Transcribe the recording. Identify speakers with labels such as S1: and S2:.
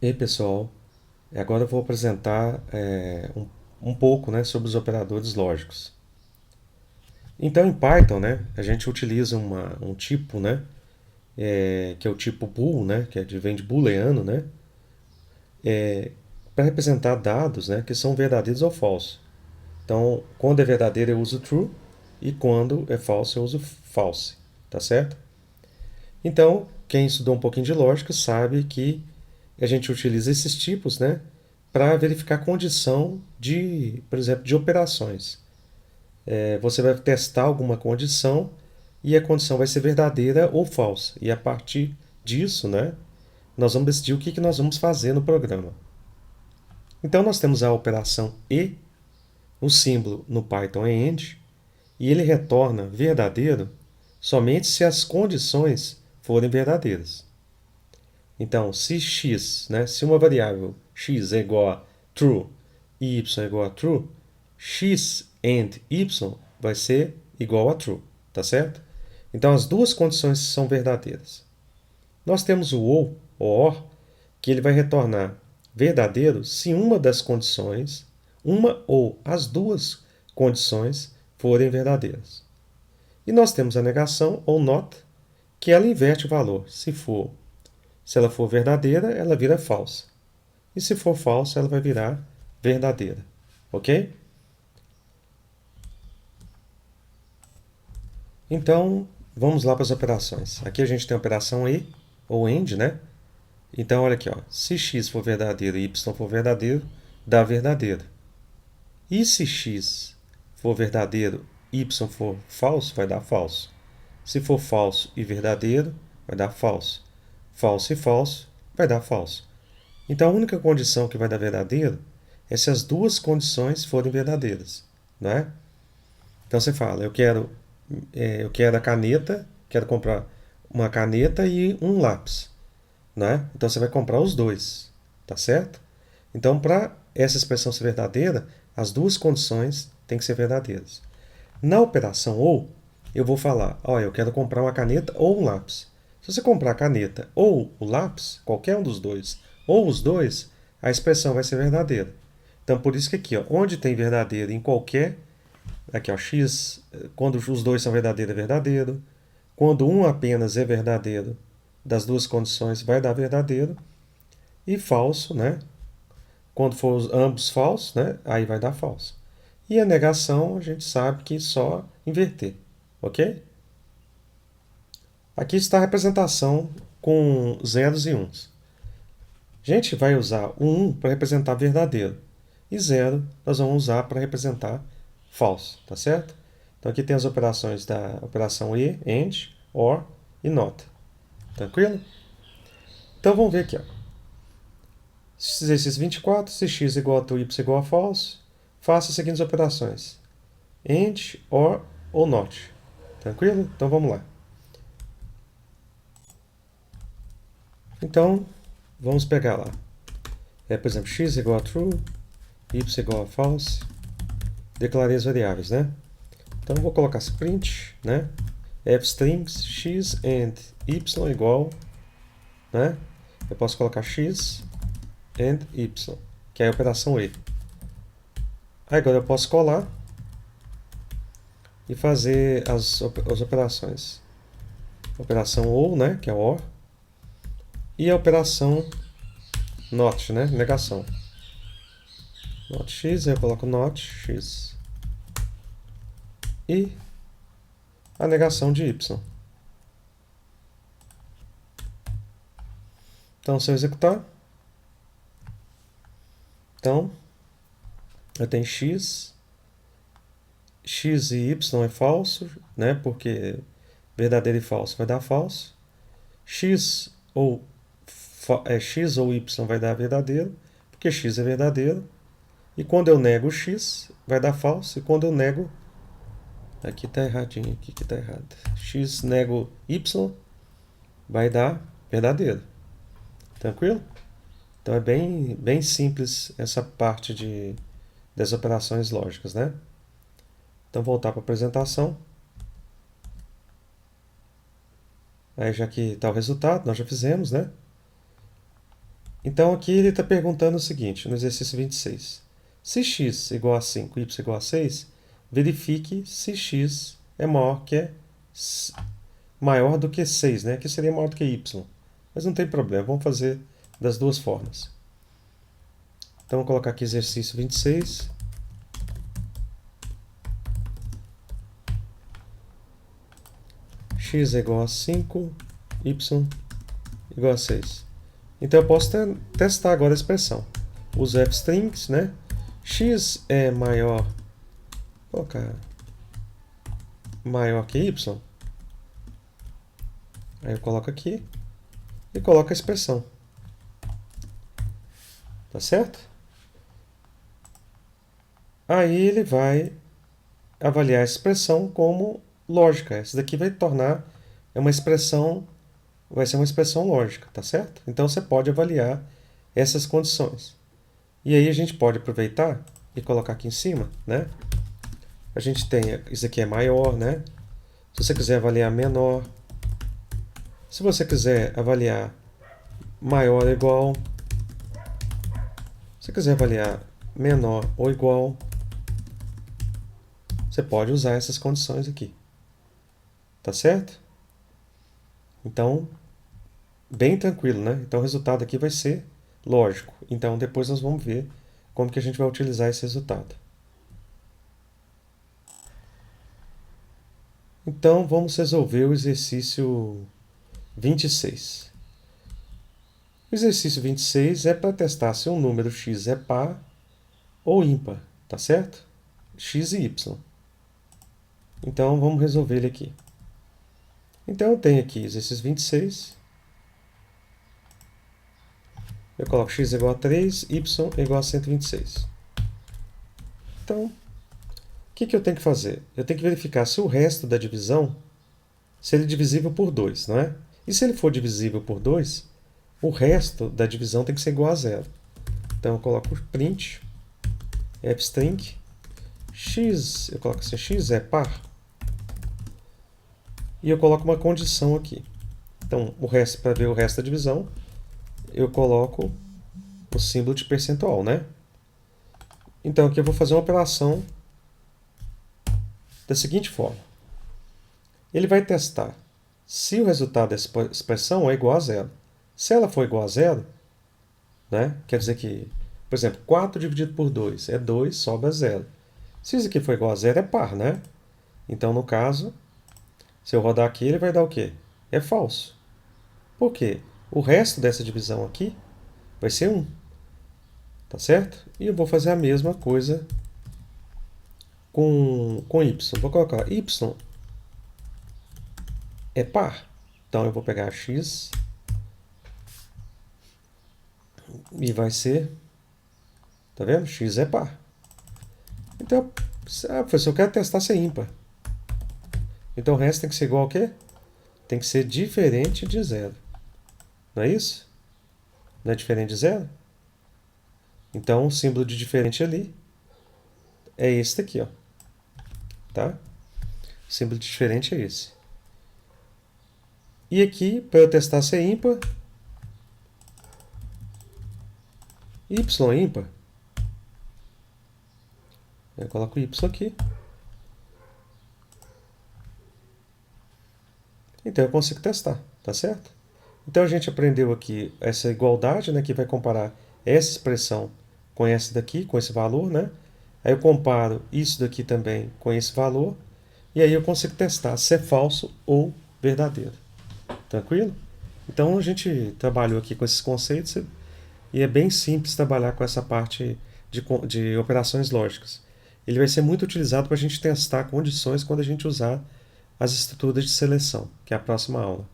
S1: E aí, pessoal, agora eu vou apresentar um pouco, né, sobre os operadores lógicos. Então, em Python, né, a gente utiliza um tipo, né, que é o tipo bool, né, vem de booleano, né, para representar dados, né, que são verdadeiros ou falsos. Então, quando é verdadeiro eu uso true e quando é falso eu uso false, tá certo? Então, quem estudou um pouquinho de lógica sabe que a gente utiliza esses tipos, né, para verificar a condição de, por exemplo, de operações. Você vai testar alguma condição e a condição vai ser verdadeira ou falsa. E a partir disso, né, nós vamos decidir o que nós vamos fazer no programa. Então nós temos a operação e, o símbolo no Python é end, e ele retorna verdadeiro somente se as condições forem verdadeiras. Então, se x, né, se uma variável x é igual a true e y é igual a true, x and y vai ser igual a true, tá certo? Então, as duas condições são verdadeiras. Nós temos o ou or, que ele vai retornar verdadeiro se uma das condições, uma ou as duas condições forem verdadeiras. E nós temos a negação ou not, que ela inverte o valor. Se ela for verdadeira, ela vira falsa. E se for falsa, ela vai virar verdadeira. Ok? Então, vamos lá para as operações. Aqui a gente tem a operação e, ou AND, né? Então, olha aqui, ó. Se x for verdadeiro e y for verdadeiro, dá verdadeiro. E se x for verdadeiro e y for falso, vai dar falso. Se for falso e verdadeiro, vai dar falso. Falso e falso, vai dar falso. Então, a única condição que vai dar verdadeiro é se as duas condições forem verdadeiras, não é? Então você fala, eu quero a caneta, quero comprar uma caneta e um lápis, né? Então você vai comprar os dois, tá certo? Então, para essa expressão ser verdadeira, as duas condições têm que ser verdadeiras. Na operação ou, eu vou falar, ó, eu quero comprar uma caneta ou um lápis. Se você comprar a caneta ou o lápis, qualquer um dos dois, ou os dois, a expressão vai ser verdadeira. Então, por isso que aqui, ó, onde tem verdadeiro em qualquer, aqui, ó, x, quando os dois são verdadeiros, é verdadeiro. Quando um apenas é verdadeiro, das duas condições vai dar verdadeiro. E falso, né? Quando for ambos falsos, né? Aí vai dar falso. E a negação, a gente sabe que só inverter, ok? Aqui está a representação com zeros e uns. A gente vai usar o 1 para representar verdadeiro e 0 nós vamos usar para representar falso, tá certo? Então aqui tem as operações da operação e, AND, OR e NOT. Tranquilo? Então vamos ver aqui. Ó. Exercício 24, se x igual a true, y igual a false, faça as seguintes operações. AND, OR ou NOT. Tranquilo? Então vamos lá. Então, vamos pegar lá. Por exemplo, x igual a true, y igual a false. Declarei as variáveis, né? Então, vou colocar print, né? fstrings x and y igual, né? Eu posso colocar x and y, que é a operação e. Agora eu posso colar e fazer as operações. Operação ou, né? Que é OR. E a operação NOT, né? Negação. Not x, aí eu coloco not x. E a negação de y. Então, se eu executar, então, eu tenho x e y é falso, né? Porque verdadeiro e falso vai dar falso. X ou y vai dar verdadeiro, porque x é verdadeiro. E quando eu nego x, vai dar falso. E quando eu nego... Aqui está erradinho, aqui que está errado. X nego y, vai dar verdadeiro. Tranquilo? Então é bem simples essa parte das operações lógicas, né? Então voltar para a apresentação. Aí já que está o resultado, nós já fizemos, né? Então aqui ele está perguntando o seguinte, no exercício 26. Se x igual a 5 e y igual a 6, verifique se x é maior do que 6, né? Que seria maior do que y. Mas não tem problema, vamos fazer das duas formas. Então, vou colocar aqui exercício 26. X é igual a 5, y igual a 6. Então, eu posso testar agora a expressão. Uso f-strings, né? X é maior... Vou colocar maior que y. Aí eu coloco aqui e coloco a expressão. Tá certo? Aí ele vai avaliar a expressão como lógica. Essa daqui vai ser uma expressão lógica, tá certo? Então você pode avaliar essas condições. E aí a gente pode aproveitar e colocar aqui em cima, né? A gente tem, isso aqui é maior, né? Se você quiser avaliar menor, se você quiser avaliar maior ou igual, se você quiser avaliar menor ou igual, você pode usar essas condições aqui. Tá certo? Então, bem tranquilo, né? Então o resultado aqui vai ser lógico. Então depois nós vamos ver como que a gente vai utilizar esse resultado. Então vamos resolver o exercício 26. O exercício 26 é para testar se um número x é par ou ímpar, tá certo? X e y. Então vamos resolver ele aqui. Então eu tenho aqui exercício 26. Eu coloco x igual a 3, y igual a 126. Então, o que eu tenho que fazer? Eu tenho que verificar se o resto da divisão, se ele é divisível por 2, não é? E se ele for divisível por 2, o resto da divisão tem que ser igual a 0. Então eu coloco print, f-string, x, eu coloco assim, x é par, e eu coloco uma condição aqui. Então, para ver o resto da divisão, eu coloco o símbolo de percentual, né? Então, aqui eu vou fazer uma operação da seguinte forma. Ele vai testar se o resultado dessa expressão é igual a 0. Se ela for igual a 0, né? Quer dizer que, por exemplo, 4 dividido por 2 é 2, sobra 0. Se isso aqui for igual a 0, é par, né? Então, no caso, se eu rodar aqui, ele vai dar o quê? É falso. Por quê? O resto dessa divisão aqui vai ser 1. Tá certo? E eu vou fazer a mesma coisa com y. Vou colocar y é par. Então eu vou pegar x e vai ser, tá vendo? X é par. Então, professor, eu quero testar se é ímpar. Então o resto tem que ser igual ao quê? Tem que ser diferente de 0. Não é isso? Não é diferente de 0? Então o símbolo de diferente ali é esse daqui, ó. Tá? O símbolo de diferente é esse. E aqui, para eu testar se é ímpar, y é ímpar, eu coloco y aqui. Então eu consigo testar, tá certo? Então a gente aprendeu aqui essa igualdade, né, que vai comparar essa expressão com essa daqui, com esse valor, né? Aí eu comparo isso daqui também com esse valor, e aí eu consigo testar se é falso ou verdadeiro. Tranquilo? Então a gente trabalhou aqui com esses conceitos e é bem simples trabalhar com essa parte de operações lógicas. Ele vai ser muito utilizado para a gente testar condições quando a gente usar as estruturas de seleção, que é a próxima aula.